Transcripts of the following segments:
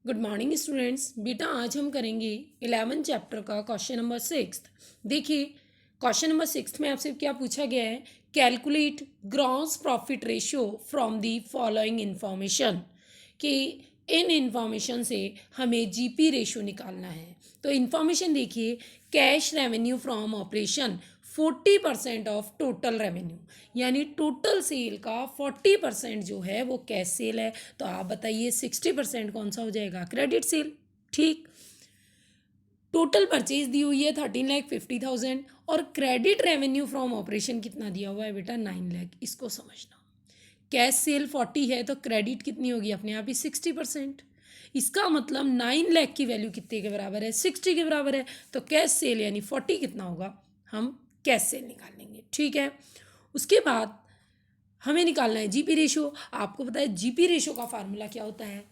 Good morning students. बेटा आज हम करेंगे 11 चैप्टर का क्वेश्चन नंबर 6। देखिए क्वेश्चन नंबर 6 में आपसे क्या पूछा गया है, calculate gross profit ratio from the following information, कि इन इंफॉर्मेशन से हमें जीपी रेशियो निकालना है। तो इंफॉर्मेशन देखिए, cash revenue from operation 40% of total revenue, यानी टोटल सेल का 40% जो है वो कैश सेल है। तो आप बताइए 60% कौन सा हो जाएगा, क्रेडिट सेल। ठीक। टोटल परचेज दी हुई है 13,50,000 और क्रेडिट रेवेन्यू फ्रॉम ऑपरेशन कितना दिया हुआ है बेटा, 9 लाख। इसको समझना, कैश सेल 40 है तो क्रेडिट कितनी होगी, अपने आप ही 60%। इसका मतलब 9 लाख की वैल्यू कितने के बराबर है, 60 के बराबर है। तो कैश सेल यानी 40 कितना होगा, हम कैश सेल निकाल लेंगे। ठीक है। उसके बाद हमें निकालना है जीपी रेशियो। आपको पता है जीपी रेशियो का फार्मूला क्या होता है,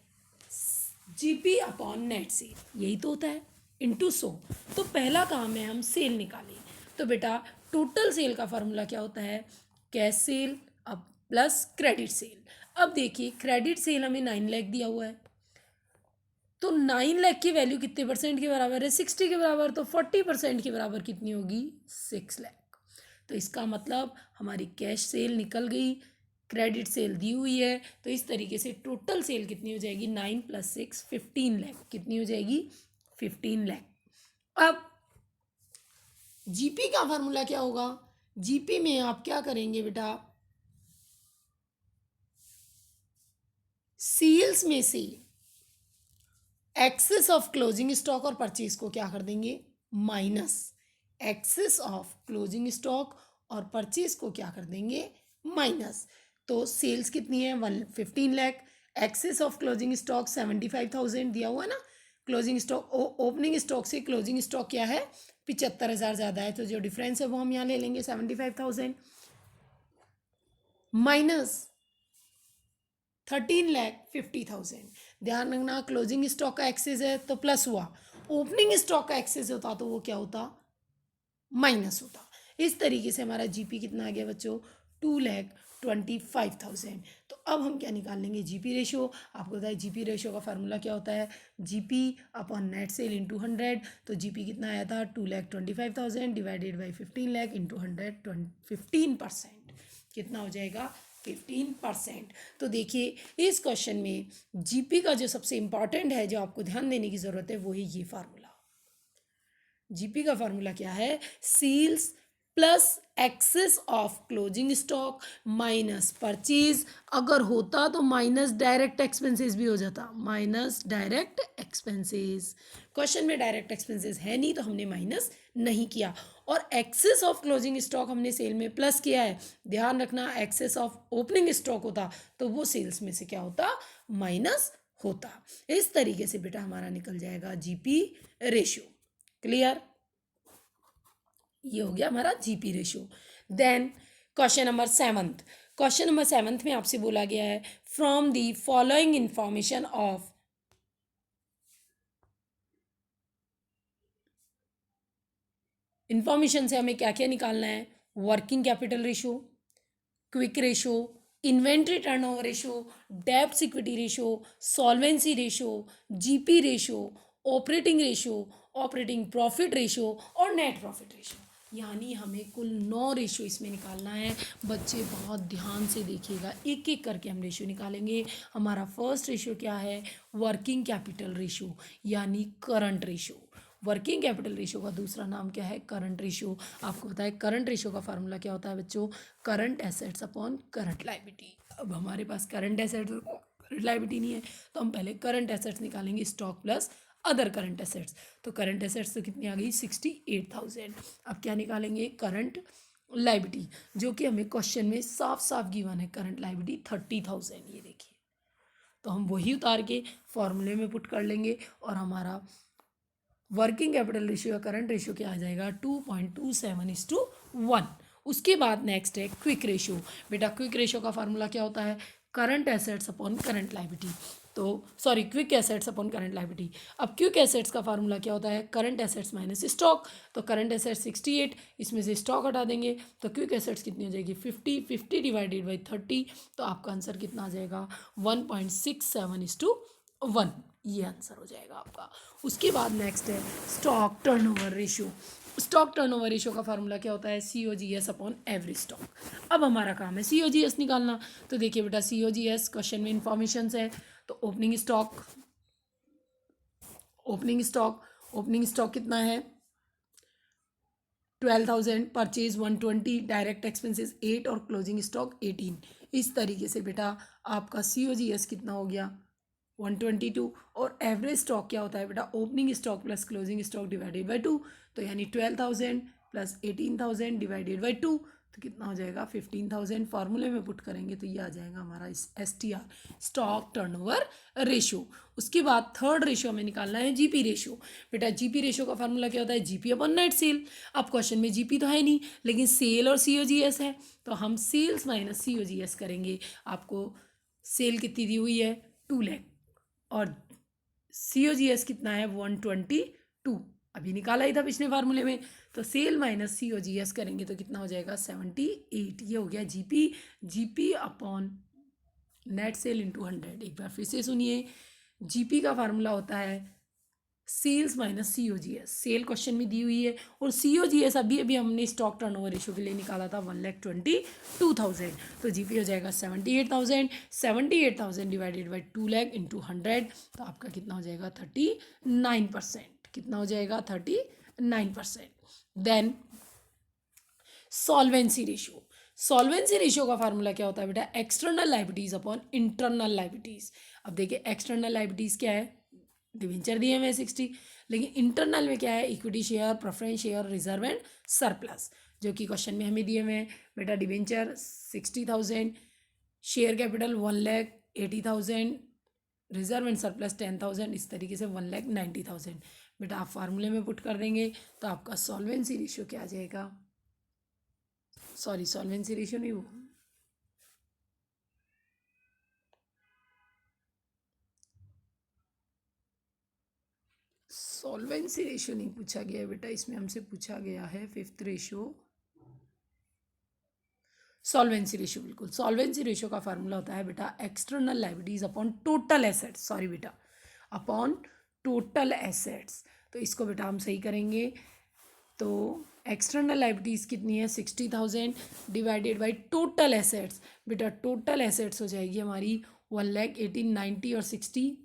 जीपी अपॉन नेट सेल, यही तो होता है, इंटू 100। तो पहला काम है हम सेल निकालें। तो बेटा टोटल सेल का फार्मूला क्या होता है, कैश सेल अब प्लस क्रेडिट सेल। अब देखिए क्रेडिट सेल हमें 9 लाख दिया हुआ है, तो 9 लाख की वैल्यू कितने परसेंट के बराबर है, 60 के बराबर। तो 40% के बराबर कितनी होगी, 6 लाख। तो इसका मतलब हमारी कैश सेल निकल गई, क्रेडिट सेल दी हुई है। तो इस तरीके से टोटल सेल कितनी हो जाएगी, 9 + 6 15 लाख। कितनी हो जाएगी, 15 लाख। अब जीपी का फार्मूला क्या होगा, जीपी में आप क्या करेंगे बेटा, सेल्स में से एक्सेस ऑफ क्लोजिंग स्टॉक और परचेज को क्या कर देंगे, minus excess of closing stock और परचेज को क्या कर देंगे, माइनस। तो सेल्स कितनी है, 15 lakh. Excess of closing stock 75,000 दिया हुआ है ना। क्लोजिंग स्टॉक, ओपनिंग स्टॉक से क्लोजिंग स्टॉक क्या है, 75,000 ज़्यादा है, तो जो डिफरेंस है वो हम यहाँ ले लेंगे 75,000 माइनस 13,50,000। ध्यान रखना क्लोजिंग स्टॉक का एक्सेस है तो प्लस हुआ, ओपनिंग स्टॉक का एक्सेस होता तो वो क्या होता, माइनस होता। इस तरीके से हमारा जीपी कितना आ गया बच्चों, 2,25,000। तो अब हम क्या निकाल लेंगे, जीपी रेशियो। आपको पता है जीपी रेशियो का फार्मूला क्या होता है, GP upon net sale into 100। तो जीपी कितना आया था, 2,25,000 डिवाइडेड बाई 15 लाख इंटू 100, 15%। कितना हो जाएगा, 15%। तो देखिए इस क्वेश्चन में जीपी का जो सबसे इंपॉर्टेंट है, जो आपको ध्यान देने की ज़रूरत है, वो है ये फार्मूला। जीपी का फार्मूला क्या है, sales plus excess of closing stock minus purchase. अगर होता तो माइनस डायरेक्ट एक्सपेंसेस भी हो जाता, माइनस डायरेक्ट एक्सपेंसेस। क्वेश्चन में डायरेक्ट एक्सपेंसेस है नहीं तो हमने माइनस नहीं किया। और एक्सेस ऑफ क्लोजिंग स्टॉक हमने सेल में प्लस किया है। ध्यान रखना एक्सेस ऑफ ओपनिंग स्टॉक होता तो वो सेल्स में से क्या होता, माइनस होता। इस तरीके से बेटा हमारा निकल जाएगा जीपी रेशियो। क्लियर, ये हो गया हमारा GP ratio. Then question number 7। Question number 7 में आपसे बोला गया है, from the following information of, information से हमें क्या क्या निकालना है, working capital ratio, quick ratio, inventory turnover ratio, डेब्ट equity ratio, solvency ratio, GP ratio, operating ratio, operating profit ratio और नेट प्रॉफिट रेशियो। यानी हमें कुल 9 रेशियो इसमें निकालना है। बच्चे बहुत ध्यान से देखिएगा, एक एक करके हम रेशियो निकालेंगे। हमारा फर्स्ट रेशियो क्या है, वर्किंग कैपिटल रेशियो यानी current ratio. Working capital ratio का दूसरा नाम क्या है, करंट रेशियो। आपको पता है करंट रेशियो का फार्मूला क्या होता है बच्चों, current assets upon current liability. अब हमारे पास करंट एसेट्स और करंट लायबिलिटी नहीं है, तो हम पहले करंट एसेट्स निकालेंगे, stock plus other current assets. तो करंट एसेट्स तो कितनी आ गई, 68,000। अब क्या निकालेंगे, करंट लायबिलिटी, जो कि हमें क्वेश्चन में साफ साफ गिवन है, करंट लायबिलिटी 30,000। ये देखिए, तो हम वही उतार के फॉर्मूले में पुट कर लेंगे और हमारा वर्किंग कैपिटल रेशियो या करंट रेशियो क्या आ जाएगा, 2.27:1। उसके बाद नेक्स्ट है क्विक रेशियो। बेटा क्विक रेशियो का फार्मूला क्या होता है, current assets upon current liability. तो sorry, quick assets upon current liability. अब क्विक एसेट्स का फार्मूला क्या होता है, करंट एसेट्स माइनस स्टॉक। तो करंट एसेट्स 68, इसमें से स्टॉक हटा देंगे तो क्विक एसेट्स कितनी हो जाएगी, 50 डिवाइडेड बाई 30। तो आपका आंसर कितना आ जाएगा, 1.67:1। ये आंसर हो जाएगा आपका। उसके बाद नेक्स्ट है stock turnover ratio. Stock turnover ratio का फार्मूला क्या होता है? COGS upon average stock. अब हमारा काम है COGS निकालना। तो देखिए बेटा COGS क्वेश्चन में इंफॉर्मेशन है, तो ओपनिंग स्टॉक कितना है? 12,000, परचेज 120, डायरेक्ट एक्सपेंसेस 8 और क्लोजिंग स्टॉक 18। इस तरीके से बेटा आपका COGS कितना हो गया? 122। और एवरेज स्टॉक क्या होता है बेटा? Opening stock plus closing stock divided by 2। तो यानी 12,000 प्लस 18,000 डिवाइडेड बाई 2, तो कितना हो जाएगा? 15,000। फार्मूले में पुट करेंगे तो ये आ जाएगा हमारा STR, स्टॉक टर्नओवर रेशियो। उसके बाद थर्ड रेशियो हमें निकालना है GP रेशियो। बेटा GP रेशियो का फार्मूला क्या होता है? GP upon net cell. अब क्वेश्चन में GP तो है नहीं, लेकिन सेल और COGS है, तो हम सेल्स माइनस COGS करेंगे। आपको सेल कितनी दी हुई है? 2 लाख, और COGS कितना है? 122। अभी निकाला ही था पिछले फार्मूले में। तो सेल माइनस COGS करेंगे तो कितना हो जाएगा? 78। ये हो गया GP upon net sale into 100। एक बार फिर से सुनिए, GP का फार्मूला होता है sales minus COGS। Sale question में दी हुई है, और COGS अभी अभी हमने स्टॉक टर्नओवर रेशियो के लिए निकाला था 1,22,000। तो GP हो जाएगा 78,000। 78,000 डिवाइडेड बाई 2 लाख इंटू 100, तो आपका कितना हो जाएगा? 39%। कितना हो जाएगा? 39%। Then solvency ratio. Solvency ratio का फार्मूला क्या होता है बेटा? External liabilities upon internal liabilities. अब देखिए एक्सटर्नल लाइबिलिटीज क्या है? डिवेंचर दिए हुए 60, लेकिन इंटरनल में क्या है? Equity share, preference share, reserve and surplus, जो कि क्वेश्चन में हमें दिए हुए हैं। बेटा debenture 60,000, share capital 1,80,000, reserve and surplus 10,000, इस तरीके से 1,90,000। बेटा आप फार्मूले में पुट कर देंगे तो आपका सॉल्वेंसी रेशियो क्या आ जाएगा? सॉरी, सॉल्वेंसी रेशियो नहीं, वो सॉल्वेंसी रेशियो नहीं पूछा गया है बेटा, इसमें हमसे पूछा गया है फिफ्थ रेशियो, सॉल्वेंसी रेशियो। बिल्कुल, सॉल्वेंसी रेशियो का फार्मूला होता है बेटा external liabilities upon total assets. Sorry बेटा, अपॉन टोटल एसेट्स। तो इसको बेटा हम सही करेंगे, तो एक्सटर्नल लाइबिलिटीज कितनी है? 60,000 डिवाइडेड बाई टोटल एसेट्स। बेटा टोटल एसेट्स हो जाएगी हमारी 1,18,90 और 60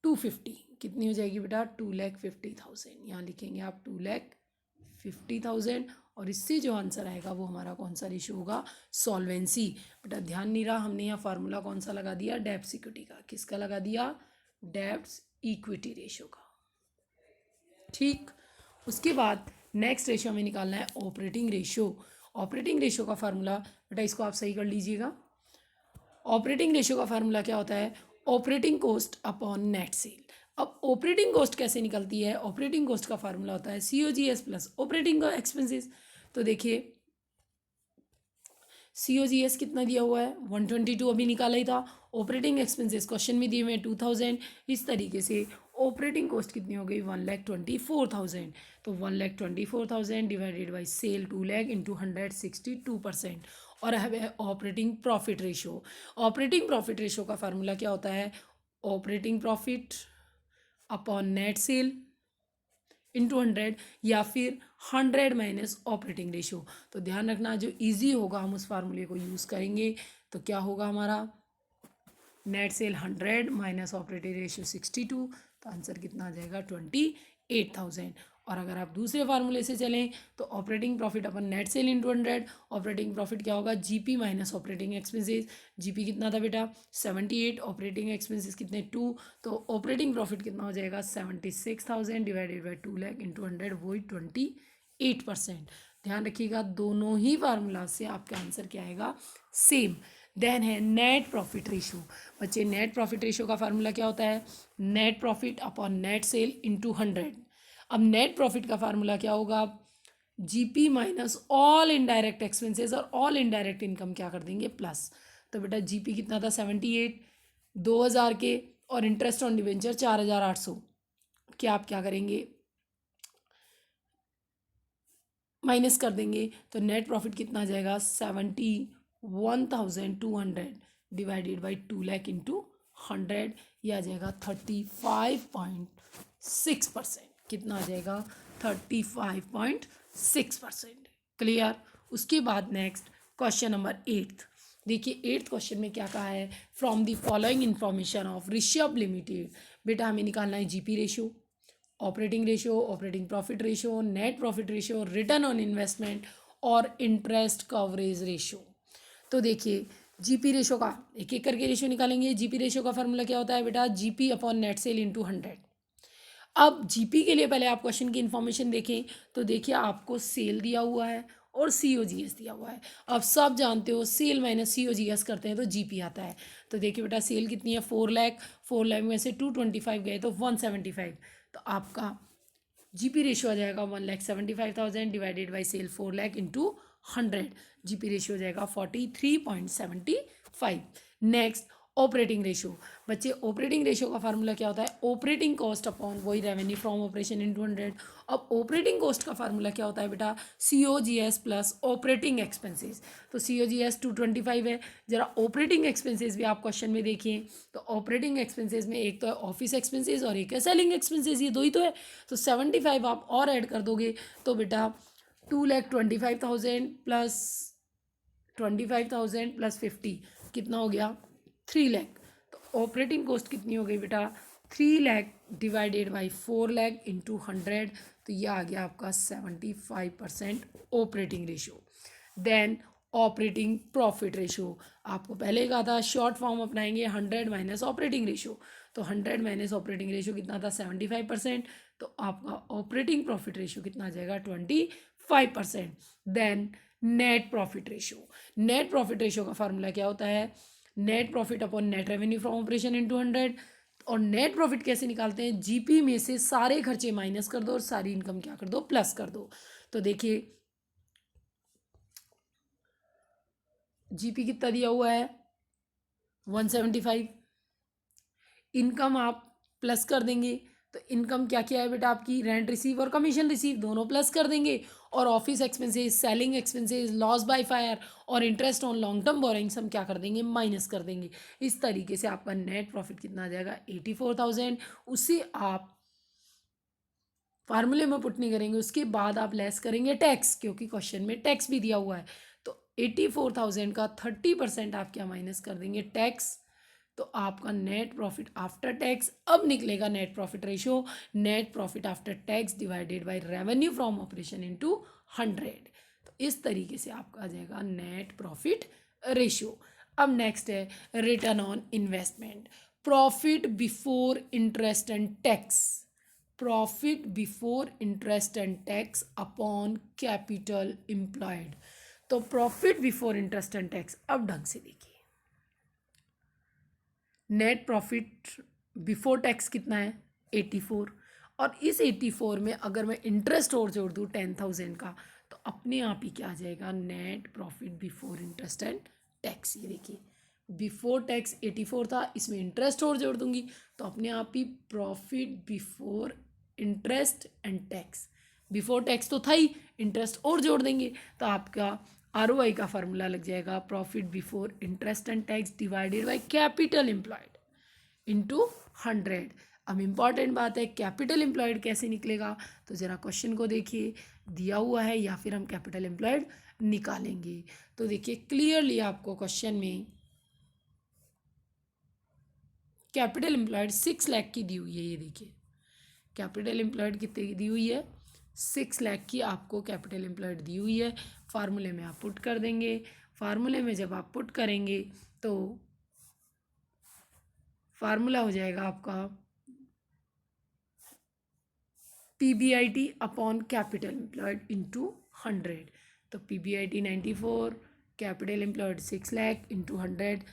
250। कितनी हो जाएगी बेटा? 2,50,000। यहाँ लिखेंगे आप 2,50,000, और इससे जो आंसर आएगा वो हमारा कौन सा रेशियो होगा? सॉल्वेंसी। बेटा ध्यान नहीं रहा, हमने यहाँ फार्मूला कौन सा लगा दिया? डेब्ट इक्विटी का। किसका लगा दिया? डेब्ट इक्विटी रेशियो का। ठीक, उसके बाद नेक्स्ट रेशियो हमें निकालना है ऑपरेटिंग रेशियो। ऑपरेटिंग रेशियो का फार्मूला बेटा इसको आप सही कर लीजिएगा। ऑपरेटिंग रेशियो का फार्मूला क्या होता है? Operating cost upon net cell. अब ऑपरेटिंग कॉस्ट कैसे निकलती है? ऑपरेटिंग कॉस्ट का फार्मूला होता है COGS प्लस ऑपरेटिंग एक्सपेंसेस। तो देखिए COGS कितना दिया हुआ है? 122 अभी निकाला ही था। ऑपरेटिंग एक्सपेंसेस क्वेश्चन में दिए हुए हैं 2,000। इस तरीके से ऑपरेटिंग कॉस्ट कितनी हो गई? 1,24,000। तो 1,24,000 divided by sale 2 lakh into 162%। और है operating profit ratio. Operating profit ratio का फार्मूला क्या होता है? Operating profit upon net sale into 100, या फिर 100 माइनस ऑपरेटिंग रेशियो। तो ध्यान रखना, जो इजी होगा हम उस फार्मूले को यूज़ करेंगे। तो क्या होगा हमारा? Net cell 100 minus operating ratio 62, तो आंसर कितना आ जाएगा? 28,000। और अगर आप दूसरे फार्मूले से चलें तो ऑपरेटिंग प्रॉफिट अपन net sale into 100, operating profit क्या होगा? GP minus operating expenses. GP कितना था बेटा? 78, ऑपरेटिंग एक्सपेंसेस कितने? 2, तो ऑपरेटिंग प्रॉफिट कितना हो जाएगा? 76,000 डिवाइडेड बाई 2 लाख इंटू 100, वही 28%। ध्यान रखिएगा, दोनों ही फार्मूला से आपका आंसर क्या आएगा? सेम। देन है नेट प्रॉफिट रेशियो। बच्चे नेट प्रॉफिट रेशियो का फार्मूला क्या होता है? Net profit upon net sale into 100। अब नेट प्रॉफिट का फार्मूला क्या होगा? GP minus all indirect expenses, और ऑल इनडायरेक्ट इनकम क्या कर देंगे? प्लस। तो बेटा GP कितना था? 78, 2,000 के, और इंटरेस्ट ऑन डिवेंचर 4,800। क्या आप क्या करेंगे? माइनस कर देंगे, तो नेट प्रॉफिट कितना आ जाएगा? 71,200 डिवाइडेड बाई 2 लाख इंटू 100, यह आ जाएगा 35.6%। कितना आ जाएगा? 35.6%। क्लियर? उसके बाद नेक्स्ट क्वेश्चन नंबर 8। देखिए 8th क्वेश्चन में क्या कहा है, from the following information of Rishabh limited. बेटा हमें निकालना है GP ratio, operating ratio, operating profit ratio, net profit ratio, return on investment और इंटरेस्ट कवरेज रेशियो। तो देखिए जीपी रेशियो का एक एक करके रेशियो निकालेंगे। जीपी रेशियो का फॉर्मूला क्या होता है बेटा? GP upon net sale into 100। अब जीपी के लिए पहले आप क्वेश्चन की इन्फॉर्मेशन देखें तो देखिए आपको सेल दिया हुआ है और सीओजीएस दिया हुआ है। अब सब जानते हो सेल माइनस सीओजीएस करते हैं तो जीपी आता है। तो देखिए बेटा सेल कितनी है? 4 लाख, 4 लाख में से 225 गए तो 175। तो आपका जीपी रेशियो आ जाएगा 1,75,000 divided by sale 4 lakh into 100। GP ratio हो जाएगा 43.75। Next operating ratio. बच्चे ऑपरेटिंग रेशियो का फार्मूला क्या होता है? ऑपरेटिंग कॉस्ट अपॉन वही रेवेन्यू फ्रॉम ऑपरेशन इंटू 100। अब ऑपरेटिंग कॉस्ट का फार्मूला क्या होता है बेटा? COGS plus operating expenses. तो सीओजीएस 225 है। जरा ऑपरेटिंग एक्सपेंसेस भी आप क्वेश्चन में देखिए तो ऑपरेटिंग एक्सपेंसेस में एक तो है ऑफिस एक्सपेंसेस और एक है सेलिंग एक्सपेंसेस, ये दो ही तो है। तो 75 आप और ऐड कर दोगे तो बेटा 2,25,000 प्लस 25,000 प्लस 50 कितना हो गया? 3 लाख। तो ऑपरेटिंग कॉस्ट कितनी हो गई बेटा? 3 lakh divided by 4 lakh into 100। तो ये आ गया आपका 75% operating ratio. Then operating profit ratio आपको पहले ही कहा था शॉर्ट फॉर्म अपनाएंगे 100 माइनस ऑपरेटिंग रेशियो। तो 100 माइनस ऑपरेटिंग रेशियो कितना था? 75%। तो आपका ऑपरेटिंग प्रॉफिट रेशियो कितना आ जाएगा? 25%। Then net profit ratio. Net profit ratio का फार्मूला क्या होता है? Net profit upon net revenue from operation into 100। और नेट प्रॉफिट कैसे निकालते हैं? जीपी में से सारे खर्चे माइनस कर दो और सारी इनकम क्या कर दो? प्लस कर दो। तो देखिए जीपी कितना दिया हुआ है? 175। इनकम आप प्लस कर देंगे तो इनकम क्या क्या है बेटा आपकी? रेंट रिसीव और कमीशन रिसीव दोनों प्लस कर देंगे। और office expenses, selling expenses, loss by fire और interest on long term borrowings हम क्या कर देंगे? माइनस कर देंगे। इस तरीके से आपका नेट प्रॉफिट कितना आ जाएगा? 84,000। उसे आप फार्मूले में पुट नहीं करेंगे, उसके बाद आप लेस करेंगे टैक्स, क्योंकि क्वेश्चन में टैक्स भी दिया हुआ है। तो 84,000 का 30% आप क्या माइनस कर देंगे? टैक्स। तो आपका नेट प्रॉफिट आफ्टर टैक्स अब निकलेगा net profit ratio, net profit after tax divided by revenue from operation into 100। तो इस तरीके से आपका आ जाएगा नेट प्रॉफिट रेशियो। अब नेक्स्ट है return on investment, profit before interest and tax, profit before interest and tax upon capital employed. तो profit before interest and tax अब ढंग से देखिए, नेट प्रॉफिट बिफोर टैक्स कितना है? 84। और इस 84 में अगर मैं इंटरेस्ट और जोड़ दूँ 10,000 का तो अपने आप ही क्या आ जाएगा? Net profit before interest and tax. ये देखिए बिफोर टैक्स 84 था, इसमें इंटरेस्ट और जोड़ दूंगी तो अपने आप ही profit before interest and tax, before tax तो था ही, इंटरेस्ट और जोड़ देंगे तो आपका आरओआई का फार्मूला लग जाएगा profit before interest and tax divided by capital employed into 100। अब इम्पॉर्टेंट बात है कैपिटल एम्प्लॉयड कैसे निकलेगा? तो ज़रा क्वेश्चन को देखिए, दिया हुआ है या फिर हम कैपिटल एम्प्लॉयड निकालेंगे। तो देखिए क्लियरली आपको क्वेश्चन में कैपिटल एम्प्लॉयड 6 लाख की दी हुई है। ये देखिए कैपिटल एम्प्लॉयड कितने की दी हुई है? 6 लाख की आपको कैपिटल एम्प्लॉयड दी हुई है। फार्मूले में आप पुट कर देंगे, फार्मूले में जब आप पुट करेंगे तो फार्मूला हो जाएगा आपका PBIT upon capital employed into 100। तो PBIT 94, capital employed 6 lakh into 100,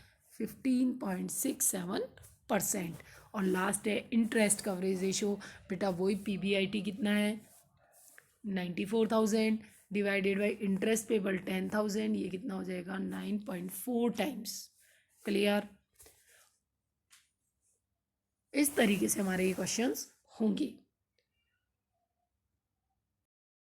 15.67%। और लास्ट है इंटरेस्ट कवरेज रेशो। बेटा वही पीबीआईटी कितना है? 94,000 डिवाइडेड बाई इंटरेस्ट पेबल 10,000, ये कितना हो जाएगा? 9.4 टाइम्स। क्लियर? इस तरीके से हमारे ये क्वेश्चंस होंगे।